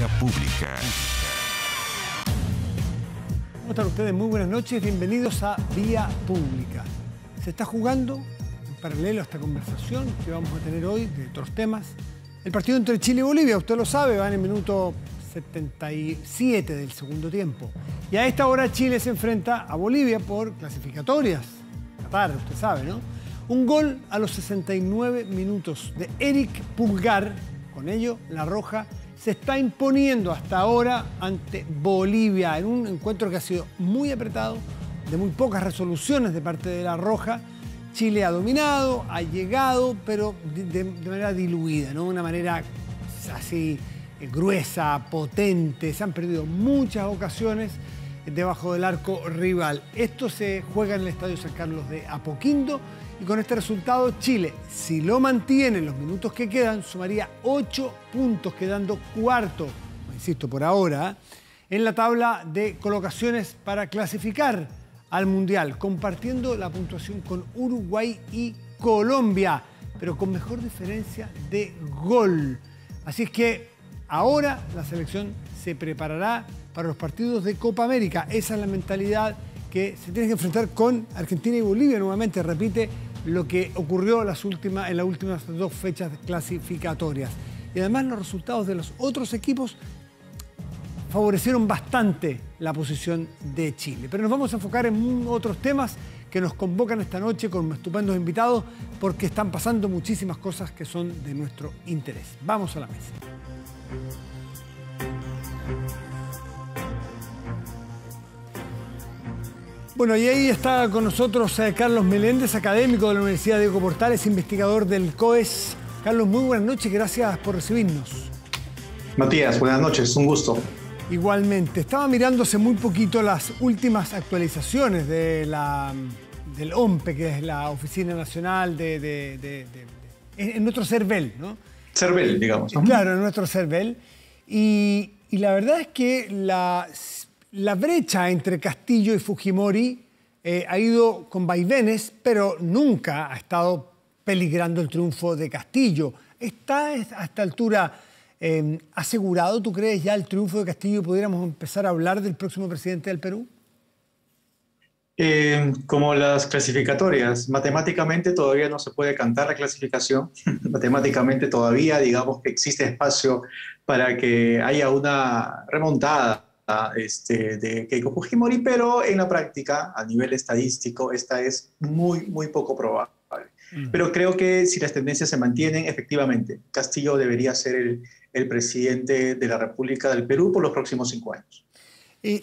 Vía Pública. ¿Cómo están ustedes? Muy buenas noches, bienvenidos a Vía Pública. Se está jugando, en paralelo a esta conversación que vamos a tener hoy de otros temas, el partido entre Chile y Bolivia. Usted lo sabe, va en el minuto 77 del segundo tiempo. Y a esta hora Chile se enfrenta a Bolivia por clasificatorias. Qatar, usted sabe, ¿no? Un gol a los 69 minutos de Eric Pulgar. Con ello, La Roja se está imponiendo hasta ahora ante Bolivia en un encuentro que ha sido muy apretado, de muy pocas resoluciones de parte de La Roja. Chile ha dominado, ha llegado, pero de manera diluida, ¿no? Una manera así gruesa, potente. Se han perdido muchas ocasiones debajo del arco rival. Esto se juega en el Estadio San Carlos de Apoquindo y con este resultado Chile, si lo mantiene en los minutos que quedan, sumaría 8 puntos, quedando cuarto, insisto, por ahora, en la tabla de colocaciones para clasificar al Mundial, compartiendo la puntuación con Uruguay y Colombia, pero con mejor diferencia de gol. Así es que ahora la selección se preparará para los partidos de Copa América. Esa es la mentalidad que se tiene que enfrentar con Argentina y Bolivia. Nuevamente repite lo que ocurrió en las últimas dos fechas clasificatorias. Y además los resultados de los otros equipos favorecieron bastante la posición de Chile. Pero nos vamos a enfocar en otros temas que nos convocan esta noche con estupendos invitados porque están pasando muchísimas cosas que son de nuestro interés. Vamos a la mesa. Bueno, y ahí está con nosotros Carlos Meléndez, académico de la Universidad Diego Portales, investigador del COES. Carlos, muy buenas noches, gracias por recibirnos. Matías, buenas noches, un gusto. Igualmente. Estaba mirándose muy poquito las últimas actualizaciones de del OMPE, que es la Oficina Nacional en nuestro CERVEL, ¿no? CERVEL, digamos, ¿no? Claro, en nuestro CERVEL. Y la verdad es que la brecha entre Castillo y Fujimori ha ido con vaivenes, pero nunca ha estado peligrando el triunfo de Castillo. ¿Está a esta altura asegurado, tú crees, ya el triunfo de Castillo y pudiéramos empezar a hablar del próximo presidente del Perú? Como las clasificatorias, matemáticamente todavía no se puede cantar la clasificación. Matemáticamente todavía, digamos que existe espacio para que haya una remontada de Keiko Fujimori, pero en la práctica, a nivel estadístico, esta es muy, muy poco probable. Pero creo que si las tendencias se mantienen, efectivamente, Castillo debería ser el presidente de la República del Perú por los próximos 5 años.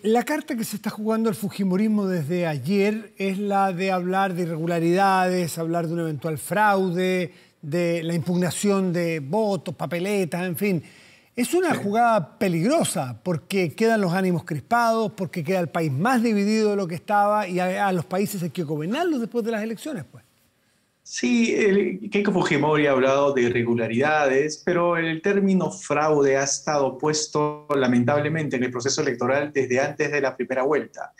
La carta que se está jugando el fujimorismo desde ayer es la de hablar de irregularidades, hablar de un eventual fraude, de la impugnación de votos, papeletas, en fin. Es una jugada peligrosa porque quedan los ánimos crispados, porque queda el país más dividido de lo que estaba y a los países hay que gobernarlos después de las elecciones, pues. Sí, Keiko Fujimori ha hablado de irregularidades, pero el término fraude ha estado puesto lamentablemente en el proceso electoral desde antes de la primera vuelta.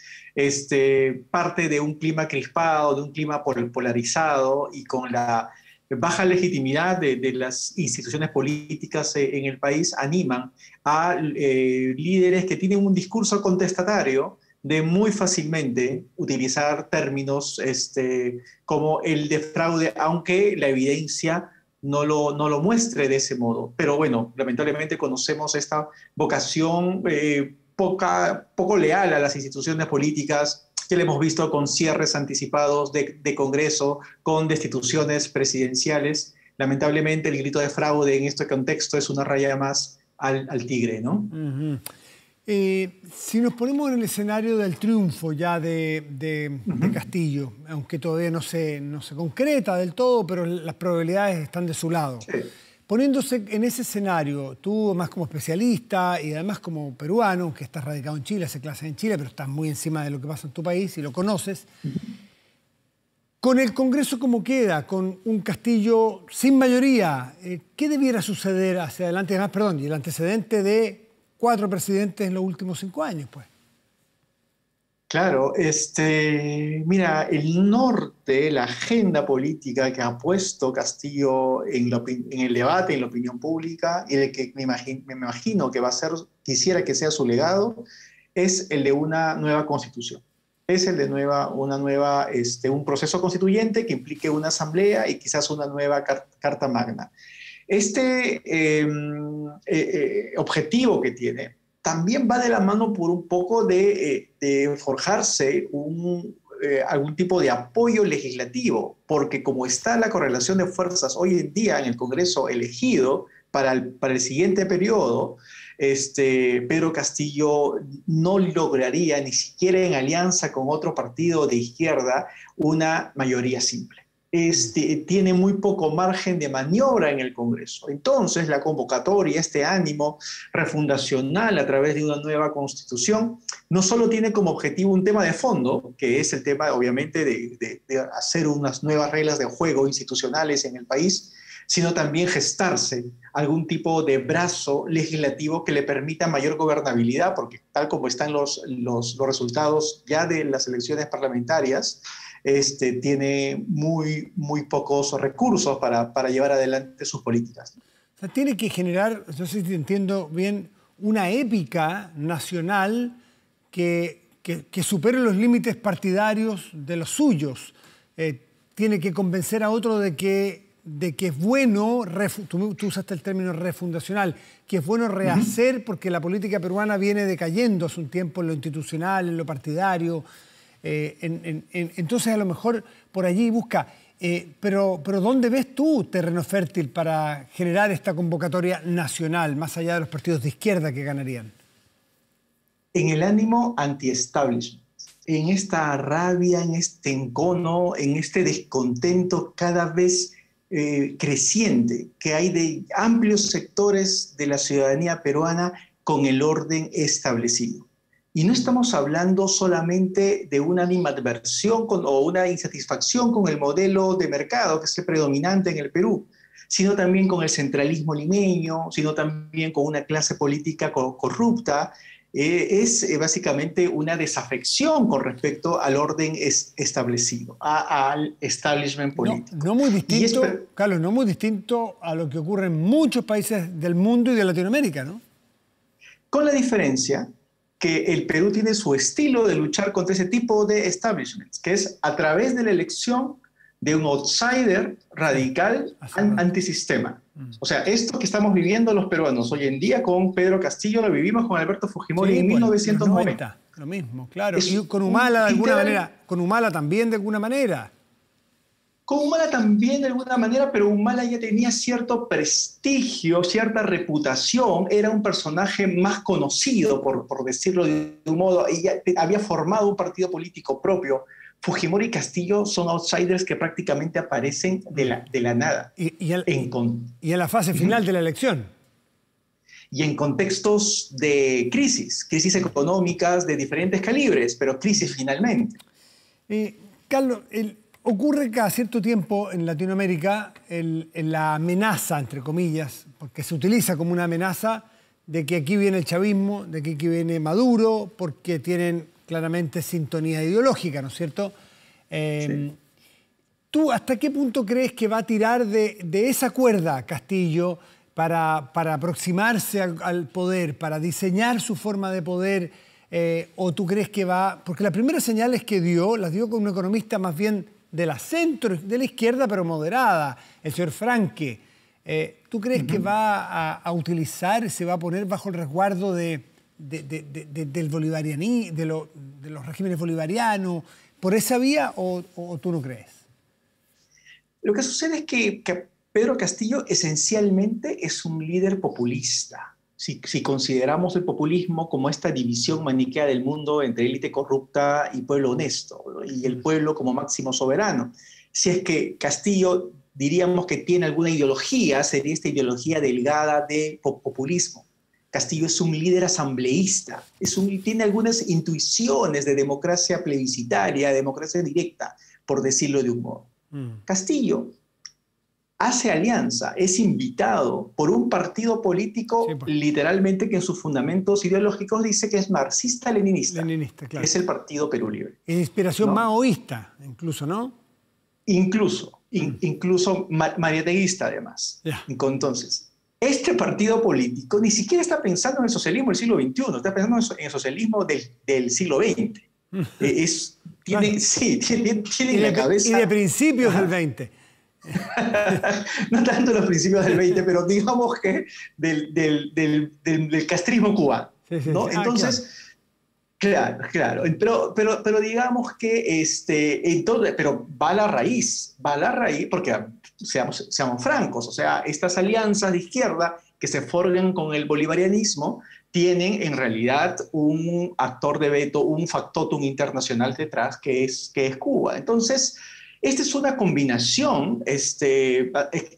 Parte de un clima crispado, de un clima polarizado y con la baja legitimidad de las instituciones políticas en el país animan a líderes que tienen un discurso contestatario de muy fácilmente utilizar términos como el de fraude, aunque la evidencia no lo muestre de ese modo. Pero bueno, lamentablemente conocemos esta vocación poco leal a las instituciones políticas que le hemos visto con cierres anticipados de Congreso, con destituciones presidenciales. Lamentablemente el grito de fraude en este contexto es una raya más al tigre, ¿no? Uh-huh. Si nos ponemos en el escenario del triunfo ya de Castillo, aunque todavía no se concreta del todo, pero las probabilidades están de su lado. Sí. Poniéndose en ese escenario, tú más como especialista y además como peruano, que estás radicado en Chile, hace clases en Chile, pero estás muy encima de lo que pasa en tu país y lo conoces, con el Congreso como queda, con un Castillo sin mayoría, ¿qué debiera suceder hacia adelante? Además, perdón, y el antecedente de 4 presidentes en los últimos 5 años, pues. Claro, mira, el norte, la agenda política que ha puesto Castillo en el debate, en la opinión pública, y el que me imagino que va a ser, quisiera que sea su legado, es el de una nueva constitución. Es el de un proceso constituyente que implique una asamblea y quizás una nueva carta magna. Objetivo que tiene también va de la mano por un poco de forjarse algún tipo de apoyo legislativo, porque como está la correlación de fuerzas hoy en día en el Congreso elegido para el siguiente periodo, Pedro Castillo no lograría, ni siquiera en alianza con otro partido de izquierda, una mayoría simple. Tiene muy poco margen de maniobra en el Congreso. Entonces, la convocatoria, este ánimo refundacional a través de una nueva constitución, no solo tiene como objetivo un tema de fondo, que es el tema, obviamente, de hacer unas nuevas reglas de juego institucionales en el país, sino también gestarse algún tipo de brazo legislativo que le permita mayor gobernabilidad, porque tal como están los resultados ya de las elecciones parlamentarias, tiene muy pocos recursos para llevar adelante sus políticas. O sea, tiene que generar, no sé si entiendo bien, una épica nacional que supere los límites partidarios de los suyos. Tiene que convencer a otro de que es bueno, tú usaste el término refundacional, que es bueno rehacer porque la política peruana viene decayendo hace un tiempo en lo institucional, en lo partidario. Entonces a lo mejor por allí busca, pero ¿dónde ves tú terreno fértil para generar esta convocatoria nacional, más allá de los partidos de izquierda que ganarían? En el ánimo anti-establishment, en esta rabia, en este encono, en este descontento cada vez creciente que hay de amplios sectores de la ciudadanía peruana con el orden establecido. Y no estamos hablando solamente de una animadversión o una insatisfacción con el modelo de mercado que es el predominante en el Perú, sino también con el centralismo limeño, sino también con una clase política corrupta. Es básicamente una desafección con respecto al orden establecido, al establishment político. No muy distinto, Carlos, no muy distinto a lo que ocurre en muchos países del mundo y de Latinoamérica, ¿no? Con la diferencia que el Perú tiene su estilo de luchar contra ese tipo de establishments, que es a través de la elección de un outsider radical antisistema. O sea, esto que estamos viviendo los peruanos hoy en día con Pedro Castillo lo vivimos con Alberto Fujimori en 1990. Lo mismo, claro. Y con Humala de alguna manera, con Humala también de alguna manera. Con Humala también de alguna manera, pero Humala ya tenía cierto prestigio, cierta reputación, era un personaje más conocido, por decirlo de un modo, y ya había formado un partido político propio. Fujimori y Castillo son outsiders que prácticamente aparecen de la nada. Y en la fase final de la elección. Y en contextos de crisis económicas de diferentes calibres, pero crisis finalmente. Carlos, ocurre cada cierto tiempo en Latinoamérica la amenaza, entre comillas, porque se utiliza como una amenaza de que aquí viene el chavismo, de que aquí viene Maduro, porque tienen claramente sintonía ideológica, ¿no es cierto? Sí. ¿Tú hasta qué punto crees que va a tirar de esa cuerda Castillo para aproximarse al poder, para diseñar su forma de poder? ¿O tú crees que va...? Porque las primeras señales que las dio con un economista más bien de la centro, de la izquierda, pero moderada, el señor Franque. ¿Tú crees que va a utilizar, se va a poner bajo el resguardo del bolivarianismo, de los regímenes bolivarianos, por esa vía o tú no crees? Lo que sucede es que Pedro Castillo esencialmente es un líder populista. Si consideramos el populismo como esta división maniquea del mundo entre élite corrupta y pueblo honesto, ¿no? Y el pueblo como máximo soberano. Si es que Castillo diríamos que tiene alguna ideología, sería esta ideología delgada de populismo. Castillo es un líder asambleísta, tiene algunas intuiciones de democracia plebiscitaria, democracia directa, por decirlo de un modo. Castillo hace alianza, es invitado por un partido político, Sí, pues. literalmente que en sus fundamentos ideológicos dice que es marxista-leninista, Leninista, claro. es el Partido Perú Libre. Es de inspiración ¿No? maoísta, incluso, ¿no? Incluso mariateguista además. Ya. Entonces, este partido político ni siquiera está pensando en el socialismo del siglo XXI, está pensando en el socialismo del siglo XX. Claro. Tiene en la cabeza... Y de principios Ajá. del 20. No tanto los principios del 20, pero digamos que del castrismo cubano. Sí, sí, ¿No? sí. Entonces, claro. Pero digamos que pero va a la raíz, porque seamos francos, o sea, estas alianzas de izquierda que se forjan con el bolivarianismo tienen en realidad un actor de veto, un factotum internacional detrás que es Cuba. Entonces, esta es una combinación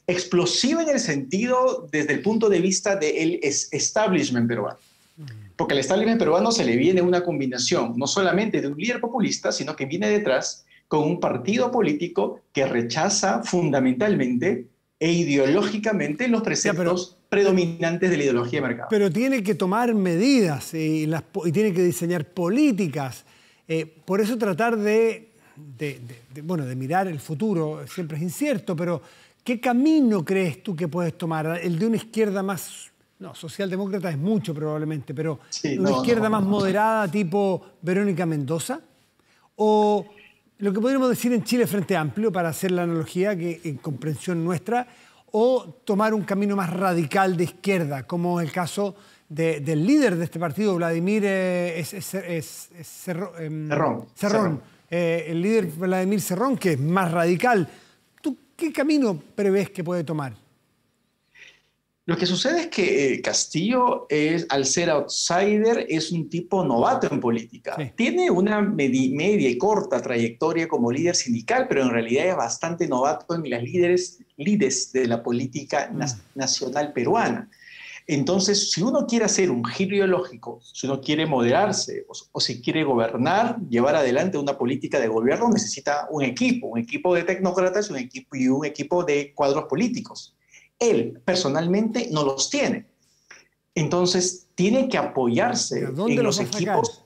explosiva en el sentido, desde el punto de vista del establishment peruano. Porque al establishment peruano se le viene una combinación, no solamente de un líder populista, sino que viene detrás con un partido político que rechaza fundamentalmente e ideológicamente los preceptos predominantes de la ideología de mercado. Pero tiene que tomar medidas y tiene que diseñar políticas. Por eso tratar de mirar el futuro siempre es incierto, pero ¿qué camino crees tú que puedes tomar? ¿El de una izquierda más, no, socialdemócrata es mucho probablemente, pero sí, una izquierda más moderada tipo Verónica Mendoza? ¿O lo que podríamos decir en Chile Frente Amplio, para hacer la analogía que en comprensión nuestra, o tomar un camino más radical de izquierda, como el caso del líder de este partido, Vladimir Cerrón. El líder Vladimir Cerrón, que es más radical. ¿Tú qué camino prevés que puede tomar? Lo que sucede es que Castillo, al ser outsider, es un tipo novato en política. Sí. Tiene una media y corta trayectoria como líder sindical, pero en realidad es bastante novato en las lides de la política nacional peruana. Entonces, si uno quiere hacer un giro ideológico, si uno quiere moderarse o si quiere gobernar, llevar adelante una política de gobierno, necesita un equipo de tecnócratas y un equipo de cuadros políticos. Él personalmente no los tiene. Entonces, tiene que apoyarse en los equipos.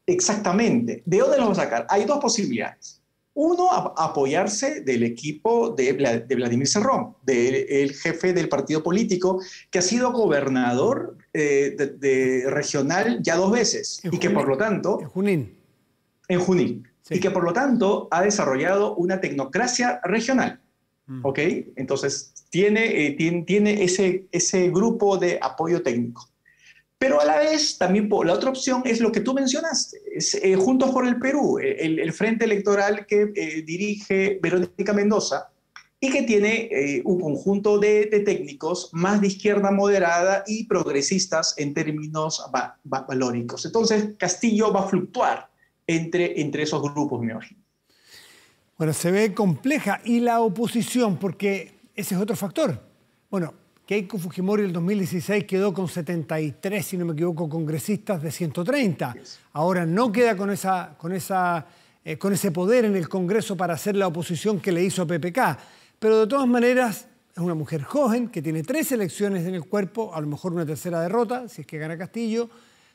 Exactamente. ¿De dónde los va a sacar? Hay dos posibilidades. Uno, apoyarse del equipo de Vladimir Cerrón, del jefe del partido político, que ha sido gobernador regional ya 2 veces. Y que por lo tanto... En Junín. En Junín. Sí. Y que por lo tanto ha desarrollado una tecnocracia regional. ¿Ok? Entonces, tiene ese grupo de apoyo técnico. Pero a la vez, también la otra opción es lo que tú mencionaste, es Juntos por el Perú, el frente electoral que dirige Verónica Mendoza y que tiene un conjunto de técnicos más de izquierda moderada y progresistas en términos valóricos. Entonces, Castillo va a fluctuar entre esos grupos, me imagino. Bueno, se ve compleja. ¿Y la oposición? Porque ese es otro factor. Bueno, Keiko Fujimori en el 2016 quedó con 73, si no me equivoco, congresistas de 130. Ahora no queda con ese poder en el Congreso para hacer la oposición que le hizo a PPK. Pero de todas maneras es una mujer joven que tiene 3 elecciones en el cuerpo, a lo mejor una tercera derrota, si es que gana Castillo.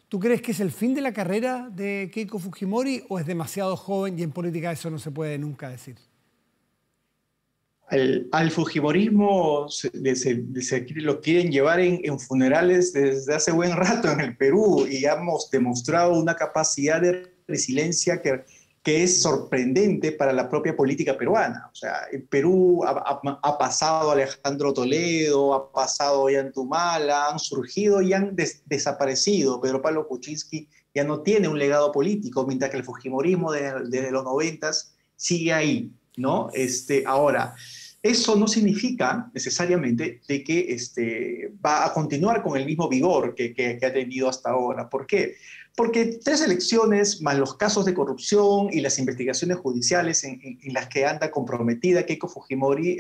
¿Tú crees que es el fin de la carrera de Keiko Fujimori o es demasiado joven y en política eso no se puede nunca decir? Al fujimorismo lo quieren llevar en funerales desde hace buen rato en el Perú y hemos demostrado una capacidad de resiliencia que es sorprendente para la propia política peruana. O sea, el Perú ha pasado Alejandro Toledo, ha pasado Ollantumala, han surgido y han desaparecido. Pedro Pablo Kuczynski ya no tiene un legado político, mientras que el fujimorismo desde los 90s sigue ahí, ¿no? Ahora, eso no significa necesariamente de que va a continuar con el mismo vigor que ha tenido hasta ahora. ¿Por qué? Porque 3 elecciones, más los casos de corrupción y las investigaciones judiciales en las que anda comprometida Keiko Fujimori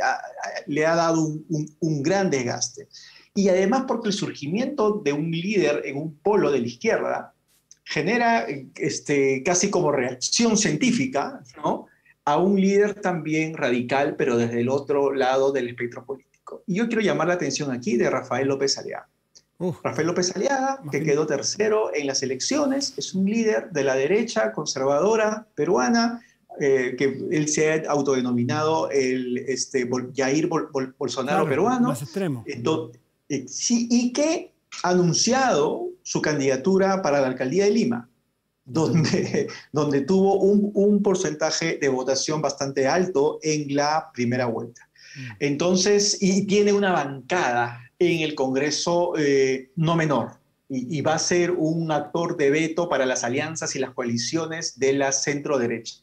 le ha dado un gran desgaste. Y además porque el surgimiento de un líder en un polo de la izquierda genera casi como reacción científica, ¿no?, a un líder también radical, pero desde el otro lado del espectro político. Y yo quiero llamar la atención aquí de Rafael López Aliaga. Rafael López Aliaga, que quedó tercero en las elecciones, es un líder de la derecha conservadora peruana, que él se ha autodenominado el Jair Bolsonaro peruano, más extremo. Sí, y que ha anunciado su candidatura para la alcaldía de Lima, donde tuvo un porcentaje de votación bastante alto en la primera vuelta. Entonces, y tiene una bancada en el Congreso no menor, y va a ser un actor de veto para las alianzas y las coaliciones de la centro-derecha.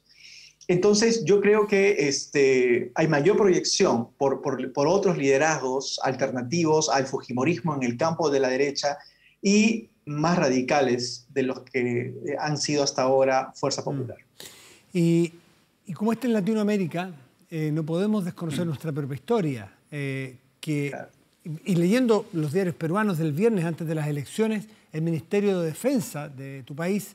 Entonces, yo creo que hay mayor proyección por otros liderazgos alternativos al fujimorismo en el campo de la derecha y más radicales de los que han sido hasta ahora Fuerza Popular. Y como en Latinoamérica, no podemos desconocer nuestra propia historia. Claro. Y leyendo los diarios peruanos del viernes antes de las elecciones, el Ministerio de Defensa de tu país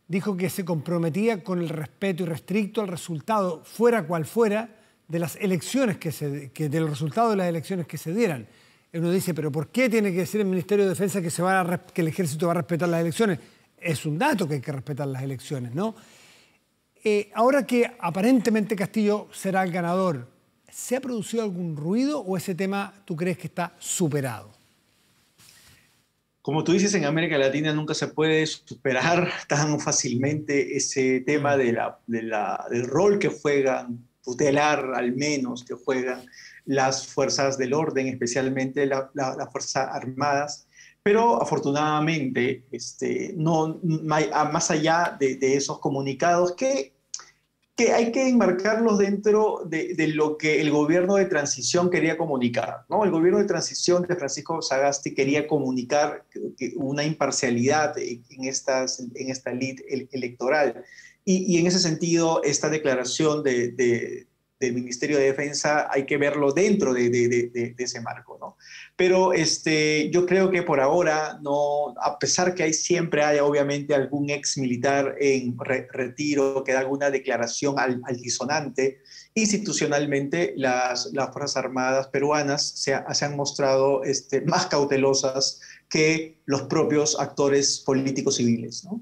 dijo que se comprometía con el respeto irrestricto al resultado, fuera cual fuera, de las elecciones de los resultados de las elecciones que se dieran. Uno dice, pero ¿por qué tiene que decir el Ministerio de Defensa que el ejército va a respetar las elecciones? Es un dato que hay que respetar las elecciones, ¿no? Ahora que aparentemente Castillo será el ganador, ¿se ha producido algún ruido o ese tema tú crees que está superado? Como tú dices, en América Latina nunca se puede superar tan fácilmente ese tema del rol que juegan, tutelar al menos, que juegan las fuerzas del orden, especialmente las Fuerzas Armadas. Pero afortunadamente, más allá de esos comunicados que hay que enmarcarlos dentro de lo que el gobierno de transición quería comunicar, ¿no? El gobierno de transición de Francisco Sagasti quería comunicar una imparcialidad en esta lid electoral. Y en ese sentido, esta declaración del Ministerio de Defensa hay que verlo dentro de ese marco, ¿no? Pero yo creo que por ahora, no, a pesar que siempre hay obviamente algún ex militar en retiro que da alguna declaración altisonante, institucionalmente las Fuerzas Armadas peruanas se han mostrado más cautelosas que los propios actores políticos civiles, ¿no?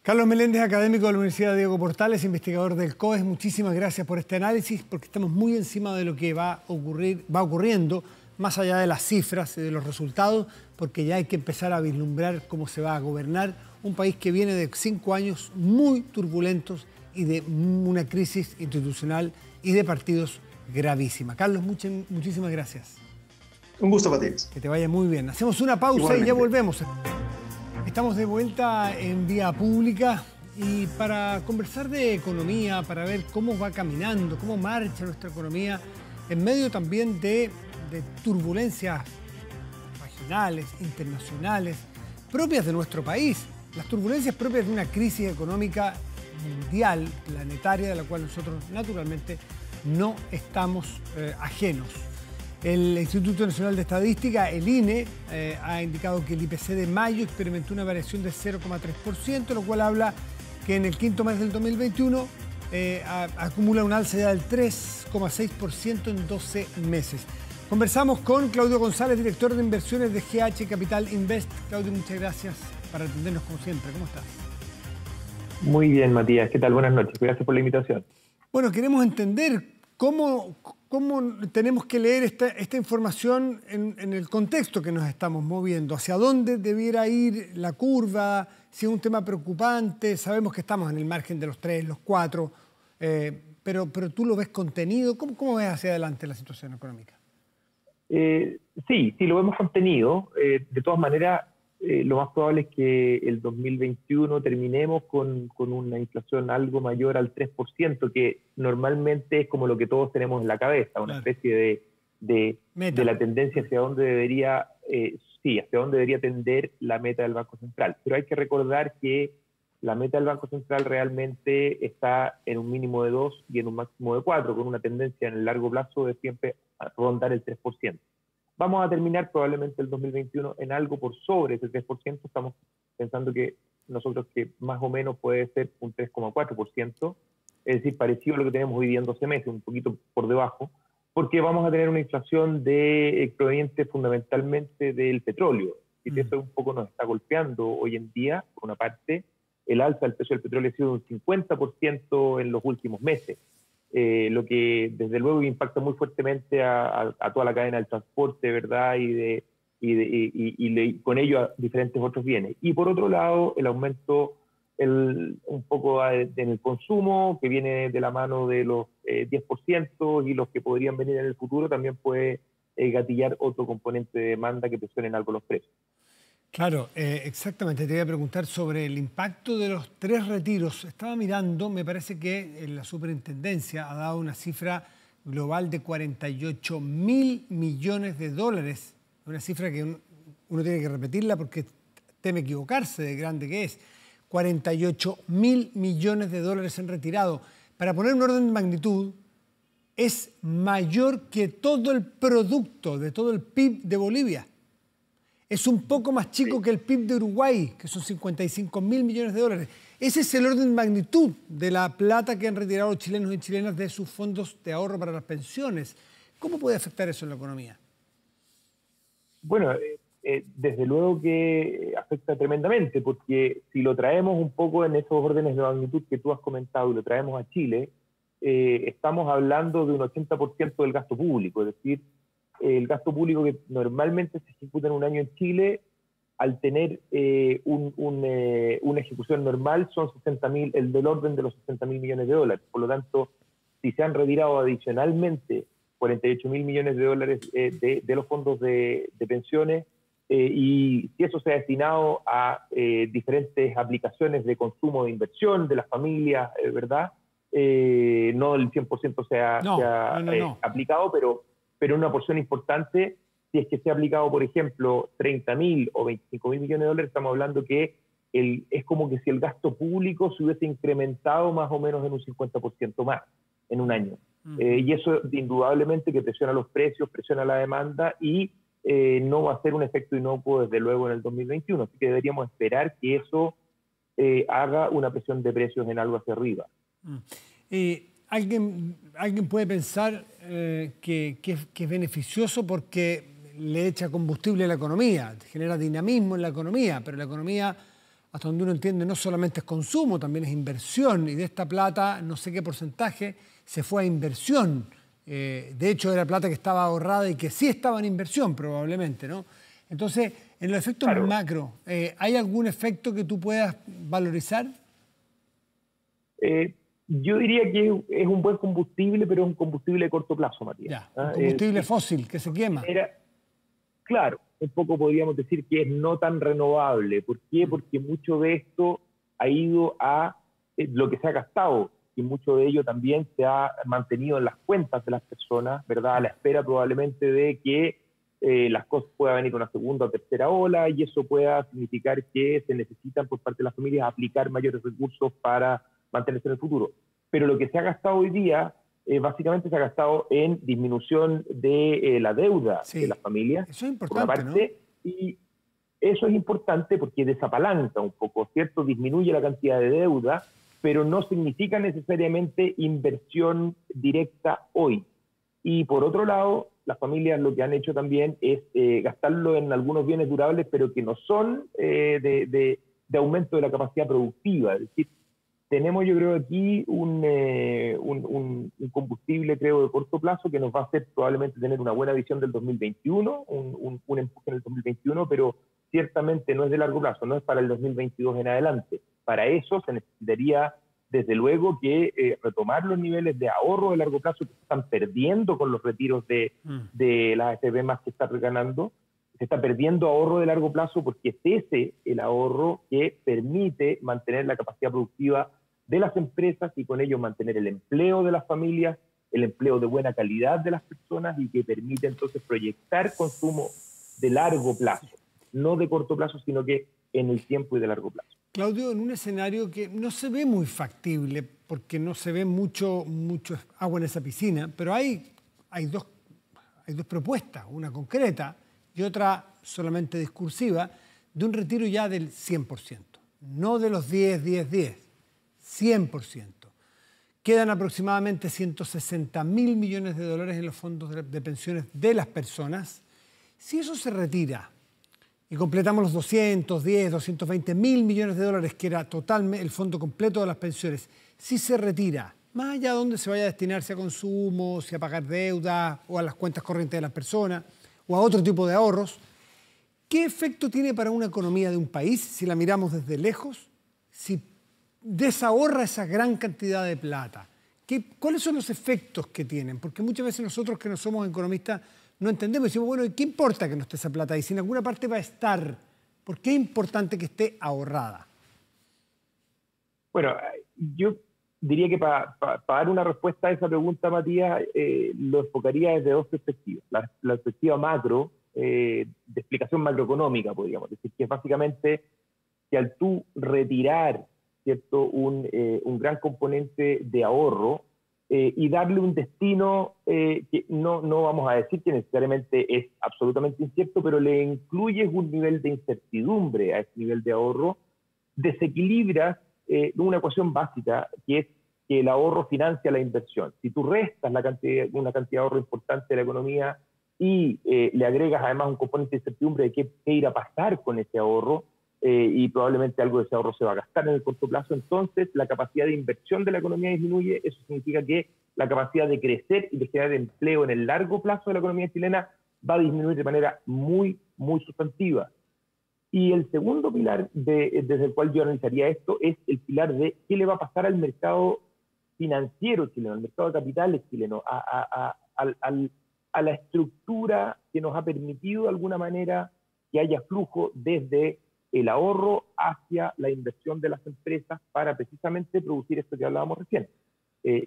Carlos Meléndez, académico de la Universidad Diego Portales, investigador del COES, muchísimas gracias por este análisis, porque estamos muy encima de lo que va ocurriendo, más allá de las cifras y de los resultados, porque ya hay que empezar a vislumbrar cómo se va a gobernar un país que viene de 5 años muy turbulentos y de una crisis institucional y de partidos gravísima. Carlos, muchísimas gracias. Un gusto, Matías. Que te vaya muy bien. Hacemos una pausa. Igualmente. Y ya volvemos. Estamos de vuelta en Vía Pública y para conversar de economía, para ver cómo va caminando, cómo marcha nuestra economía, en medio también de turbulencias regionales, internacionales, propias de nuestro país, las turbulencias propias de una crisis económica mundial, planetaria, de la cual nosotros naturalmente no estamos ajenos. El Instituto Nacional de Estadística, el INE, ha indicado que el IPC de mayo experimentó una variación de 0,3%, lo cual habla que en el quinto mes del 2021 acumula un alza ya del 3,6% en 12 meses. Conversamos con Claudio González, director de inversiones de GH Capital Invest. Claudio, muchas gracias por atendernos como siempre. ¿Cómo estás? Muy bien, Matías. ¿Qué tal? Buenas noches. Gracias por la invitación. Bueno, queremos entender cómo tenemos que leer esta información en el contexto que nos estamos moviendo, hacia dónde debiera ir la curva, si es un tema preocupante. Sabemos que estamos en el margen de los 3, los 4, pero tú lo ves contenido. ¿Cómo ves hacia adelante la situación económica? Sí, lo vemos contenido. De todas maneras, lo más probable es que el 2021 terminemos con una inflación algo mayor al 3%, que normalmente es como lo que todos tenemos en la cabeza, una especie de la tendencia hacia dónde debería, hacia dónde debería tender la meta del Banco Central. Pero hay que recordar que la meta del Banco Central realmente está en un mínimo de 2 y en un máximo de 4, con una tendencia en el largo plazo de siempre a rondar el 3%. Vamos a terminar probablemente el 2021 en algo por sobre ese 3%. Estamos pensando que nosotros que más o menos puede ser un 3,4%. es decir, parecido a lo que tenemos hoy día en 12 meses, un poquito por debajo, porque vamos a tener una inflación proveniente fundamentalmente del petróleo. Y eso un poco nos está golpeando hoy en día. Por una parte, el alza del precio del petróleo ha sido un 50% en los últimos meses, lo que desde luego impacta muy fuertemente a toda la cadena del transporte, ¿verdad? Y con ello a diferentes otros bienes. Y por otro lado, el aumento un poco en el consumo, que viene de la mano de los 10% y los que podrían venir en el futuro, también puede gatillar otro componente de demanda que presionen algo los precios. Claro, exactamente. Te voy a preguntar sobre el impacto de los 3 retiros. Estaba mirando, me parece que la superintendencia ha dado una cifra global de 48.000 millones de dólares. Una cifra que uno tiene que repetirla porque teme equivocarse de grande que es. 48.000 millones de dólares en retirado. Para poner un orden de magnitud, es mayor que todo el producto de todo el PIB de Bolivia. Es un poco más chico que el PIB de Uruguay, que son 55.000 millones de dólares. Ese es el orden de magnitud de la plata que han retirado los chilenos y chilenas de sus fondos de ahorro para las pensiones. ¿Cómo puede afectar eso en la economía? Bueno, desde luego que afecta tremendamente, porque si lo traemos un poco en esos órdenes de magnitud que tú has comentado y lo traemos a Chile, estamos hablando de un 80% del gasto público, es decir, el gasto público que normalmente se ejecuta en un año en Chile, al tener una ejecución normal, son del orden de los 60.000 millones de dólares. Por lo tanto, si se han retirado adicionalmente 48.000 millones de dólares de los fondos de pensiones, y si eso se ha destinado a diferentes aplicaciones de consumo de inversión de las familias, ¿verdad? No el 100% se ha aplicado, pero una porción importante, si es que se ha aplicado, por ejemplo, 30.000 o 25.000 millones de dólares, estamos hablando que es como que si el gasto público se hubiese incrementado más o menos en un 50% más en un año. Y eso indudablemente que presiona los precios, presiona la demanda y no va a ser un efecto inocuo desde luego en el 2021. Así que deberíamos esperar que eso haga una presión de precios en algo hacia arriba. ¿Alguien puede pensar que es beneficioso porque le echa combustible a la economía, genera dinamismo en la economía, pero la economía, hasta donde uno entiende, no solamente es consumo, también es inversión, y de esta plata, no sé qué porcentaje, se fue a inversión. De hecho, era plata que estaba ahorrada y que sí estaba en inversión, probablemente, ¿no? Entonces, en los efectos macro, ¿hay algún efecto que tú puedas valorizar? Yo diría que es un buen combustible, pero es un combustible de corto plazo, Matías. Un combustible fósil que se quema. Claro, un poco podríamos decir que es no tan renovable. ¿Por qué? Porque mucho de esto ha ido a lo que se ha gastado y mucho de ello también se ha mantenido en las cuentas de las personas, ¿verdad? A la espera probablemente de que las cosas pueda venir una segunda o tercera ola y eso pueda significar que se necesitan por parte de las familias aplicar mayores recursos para mantenerse en el futuro. Pero lo que se ha gastado hoy día, básicamente se ha gastado en disminución de la deuda de las familias. Eso es importante, por una parte, ¿no? Y eso es importante porque desapalanca un poco, ¿cierto? Disminuye la cantidad de deuda, pero no significa necesariamente inversión directa hoy. Y por otro lado, las familias lo que han hecho también es gastarlo en algunos bienes durables, pero que no son de aumento de la capacidad productiva. Es decir, tenemos yo creo aquí un combustible creo de corto plazo que nos va a hacer probablemente tener una buena visión del 2021, un empuje en el 2021, pero ciertamente no es de largo plazo, no es para el 2022 en adelante. Para eso se necesitaría desde luego que retomar los niveles de ahorro de largo plazo que se están perdiendo con los retiros de las AFP más que está ganando. Se está perdiendo ahorro de largo plazo porque es ese el ahorro que permite mantener la capacidad productiva de las empresas y con ello mantener el empleo de las familias, el empleo de buena calidad de las personas y que permite entonces proyectar consumo de largo plazo, no de corto plazo, sino que en el tiempo y de largo plazo. Claudio, en un escenario que no se ve muy factible porque no se ve mucho agua en esa piscina, pero hay dos propuestas, una concreta y otra solamente discursiva, de un retiro ya del 100%, no de los 10, 10, 10, 100%. Quedan aproximadamente 160.000 millones de dólares en los fondos de pensiones de las personas. Si eso se retira y completamos los 210, 220.000 millones de dólares, que era totalmente el fondo completo de las pensiones, si se retira, más allá de donde se vaya a destinarse a consumo, si a pagar deuda o a las cuentas corrientes de las personas o a otro tipo de ahorros, ¿qué efecto tiene para una economía de un país, si la miramos desde lejos, si desahorra esa gran cantidad de plata? ¿Cuáles son los efectos que tienen? Porque muchas veces nosotros que no somos economistas no entendemos. Decimos, bueno, ¿qué importa que no esté esa plata? Y si en alguna parte va a estar, ¿por qué es importante que esté ahorrada? Bueno, yo diría que para dar una respuesta a esa pregunta, Matías, lo enfocaría desde dos perspectivas. La perspectiva macro, de explicación macroeconómica, podríamos decir, que es básicamente que al tú retirar, ¿cierto?, un gran componente de ahorro y darle un destino que no vamos a decir que necesariamente es absolutamente incierto, pero le incluyes un nivel de incertidumbre a ese nivel de ahorro, desequilibras una ecuación básica, que es que el ahorro financia la inversión. Si tú restas una cantidad de ahorro importante de la economía y le agregas además un componente de incertidumbre de qué ir a pasar con ese ahorro, y probablemente algo de ese ahorro se va a gastar en el corto plazo, entonces la capacidad de inversión de la economía disminuye. Eso significa que la capacidad de crecer y de generar empleo en el largo plazo de la economía chilena va a disminuir de manera muy, muy sustantiva. Y el segundo pilar desde el cual yo analizaría esto es el pilar de qué le va a pasar al mercado financiero chileno, al mercado de capitales chileno, a la estructura que nos ha permitido de alguna manera que haya flujo desde el ahorro hacia la inversión de las empresas para precisamente producir esto que hablábamos recién.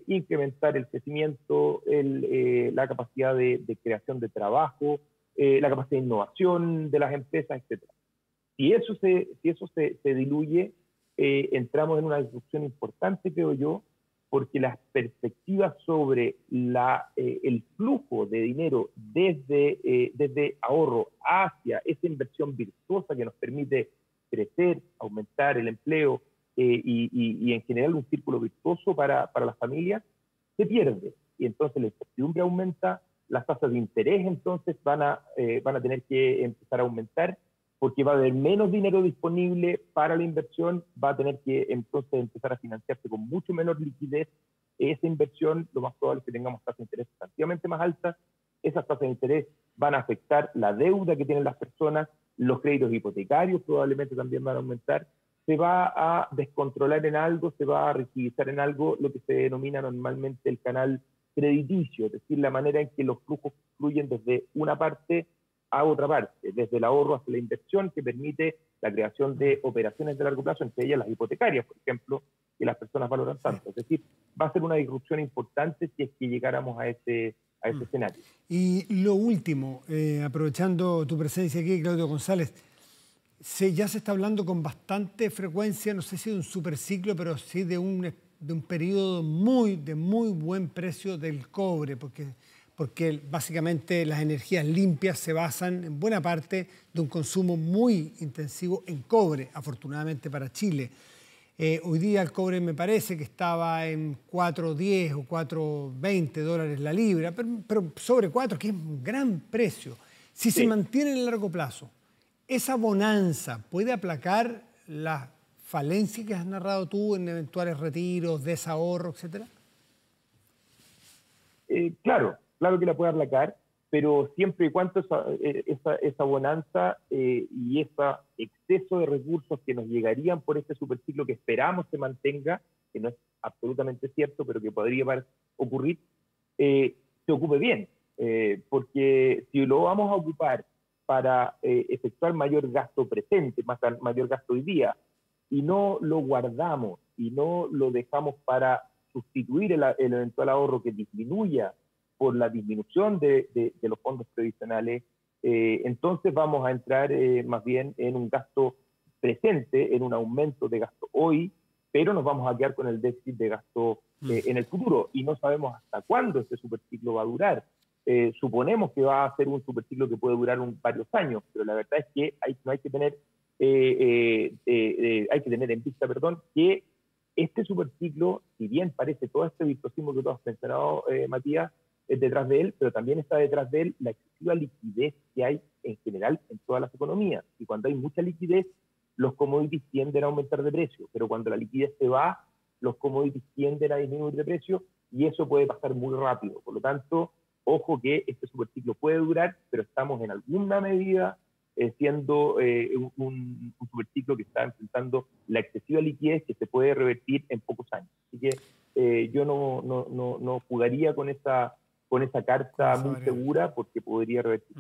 Incrementar el crecimiento, la capacidad de creación de trabajo, la capacidad de innovación de las empresas, etc. Si eso se diluye, entramos en una discusión importante, creo yo, porque las perspectivas sobre el flujo de dinero desde ahorro hacia esa inversión virtuosa que nos permite crecer, aumentar el empleo y en general un círculo virtuoso para las familias, se pierde. Y entonces la incertidumbre aumenta, las tasas de interés entonces van a tener que empezar a aumentar, porque va a haber menos dinero disponible para la inversión, va a tener que entonces empezar a financiarse con mucho menor liquidez esa inversión. Lo más probable es que tengamos tasas de interés sustantivamente más altas. Esas tasas de interés van a afectar la deuda que tienen las personas, los créditos hipotecarios probablemente también van a aumentar, se va a descontrolar en algo, se va a rigidizar en algo lo que se denomina normalmente el canal crediticio, es decir, la manera en que los flujos fluyen desde una parte a otra parte, desde el ahorro hasta la inversión, que permite la creación de operaciones de largo plazo, entre ellas las hipotecarias, por ejemplo, que las personas valoran tanto. Es decir, va a ser una disrupción importante si es que llegáramos a ese escenario. Y lo último, aprovechando tu presencia aquí, Claudio González, ya se está hablando con bastante frecuencia, no sé si de un superciclo, pero sí de un periodo de muy buen precio del cobre, porque básicamente las energías limpias se basan en buena parte de un consumo muy intensivo en cobre, afortunadamente para Chile. Hoy día el cobre me parece que estaba en 4.10 o 4.20 dólares la libra, pero sobre 4, que es un gran precio. Si se mantiene en el largo plazo, ¿esa bonanza puede aplacar las falencias que has narrado tú en eventuales retiros, desahorro, etcétera? Claro que la puede aplacar, pero siempre y cuando esa bonanza y ese exceso de recursos que nos llegarían por este superciclo que esperamos se mantenga, que no es absolutamente cierto, pero que podría ocurrir, se ocupe bien. Porque si lo vamos a ocupar para efectuar mayor gasto presente, mayor gasto hoy día, y no lo guardamos y no lo dejamos para sustituir el eventual ahorro que disminuya por la disminución de los fondos previsionales, entonces vamos a entrar más bien en un gasto presente, en un aumento de gasto hoy, pero nos vamos a quedar con el déficit de gasto en el futuro, y no sabemos hasta cuándo este superciclo va a durar. Suponemos que va a ser un superciclo que puede durar varios años, pero la verdad es que hay que tener en vista, que este superciclo, si bien parece todo este virtuosismo que tú has mencionado, Matías, es detrás de él, pero también está detrás de él la excesiva liquidez que hay en general en todas las economías. Y cuando hay mucha liquidez, los commodities tienden a aumentar de precio, pero cuando la liquidez se va, los commodities tienden a disminuir de precio, y eso puede pasar muy rápido. Por lo tanto, ojo que este superciclo puede durar, pero estamos en alguna medida siendo un superciclo que está enfrentando la excesiva liquidez que se puede revertir en pocos años. Así que yo no jugaría con esa carta muy segura, porque podría revertir.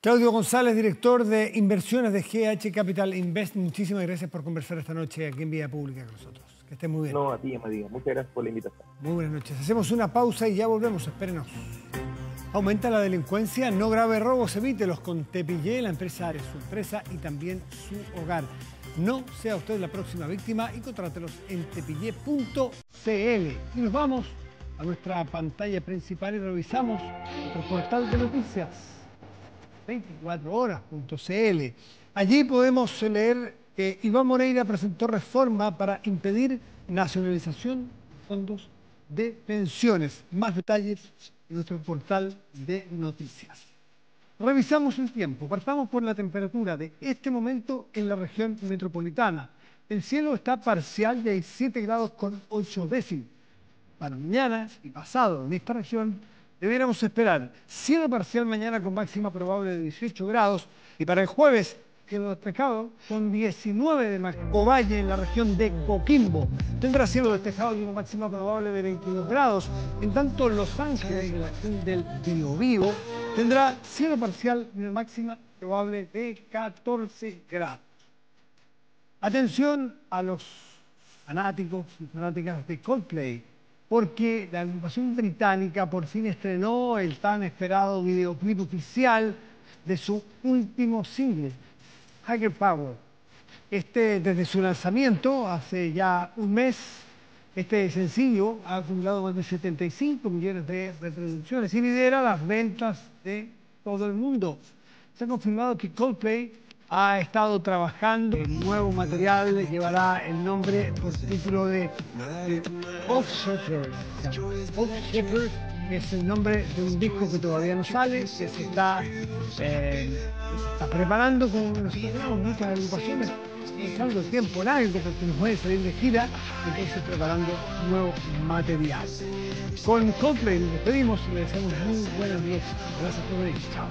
Claudio González, director de inversiones de GH Capital Invest, muchísimas gracias por conversar esta noche aquí en Vía Pública con nosotros. Que esté muy bien. No, a ti, Matías. Muchas gracias por la invitación. Muy buenas noches. Hacemos una pausa y ya volvemos. Espérenos. Aumenta la delincuencia, no grave robos, evítelos con Tepillé, la empresa de su empresa y también su hogar. No sea usted la próxima víctima y contrátelos en tepillé.cl. Y nos vamos a nuestra pantalla principal y revisamos nuestro portal de noticias, 24horas.cl. Allí podemos leer que Iván Moreira presentó reforma para impedir nacionalización de fondos de pensiones. Más detalles en nuestro portal de noticias. Revisamos el tiempo. Partamos por la temperatura de este momento en la región metropolitana. El cielo está parcial y hay 7 grados con 8 décimos. Para mañana y pasado en esta región deberíamos esperar cielo parcial mañana con máxima probable de 18 grados y para el jueves cielo despejado con 19 de Ovalle en la región de Coquimbo. Tendrá cielo despejado y una máxima probable de 22 grados. En tanto, Los Ángeles, en la región del Biobío, tendrá cielo parcial y una máxima probable de 14 grados. Atención a los fanáticos y fanáticas de Coldplay, porque la agrupación británica por fin estrenó el tan esperado videoclip oficial de su último single, Higher Power. Desde su lanzamiento, hace ya un mes, este sencillo ha acumulado más de 75 millones de reproducciones y lidera las ventas de todo el mundo. Se ha confirmado que Coldplay ha estado trabajando en nuevo material, llevará el nombre por título de Off Shepherd. Off Shepherd es el nombre de un disco que todavía no sale, que se está preparando con muchas agrupaciones, echando tiempo largo porque no puede salir de gira, entonces preparando nuevo material. Con Coldplay nos despedimos y le deseamos muy buenas noches. Gracias por venir. Chao.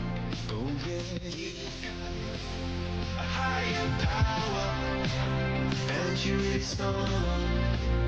Higher power, and you respond.